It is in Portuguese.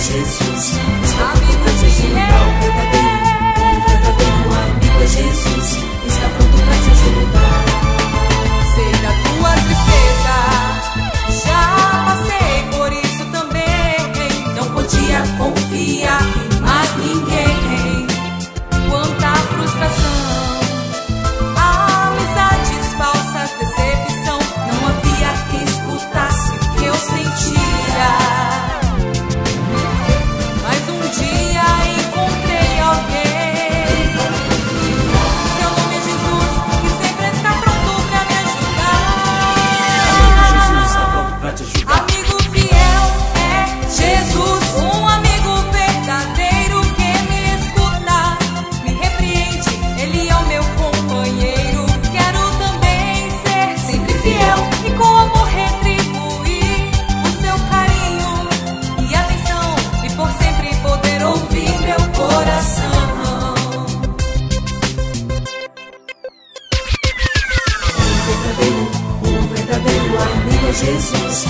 Jesus está pronto pra te ajudar. O verdadeiro amigo é Jesus, está pronto pra te ajudar. Sei da tua tristeza, já passei por isso também. Não podia confiar em mais ninguém. Quanta frustração, amizades falsas, decepção. Não havia quem escutasse o que eu sentia. Mas um dia encontrei alguém. Seu nome é Jesus, que sempre está pronto pra me ajudar. Jesus está pronto pra te ajudar. Amigo fiel é Jesus, um amigo verdadeiro que me escuta, me repreende, ele é o meu companheiro. Quero também ser sempre fiel e com amor retribuir o seu carinho e atenção, e por sempre poder ouvir meu coração. O verdadeiro amigo é Jesus.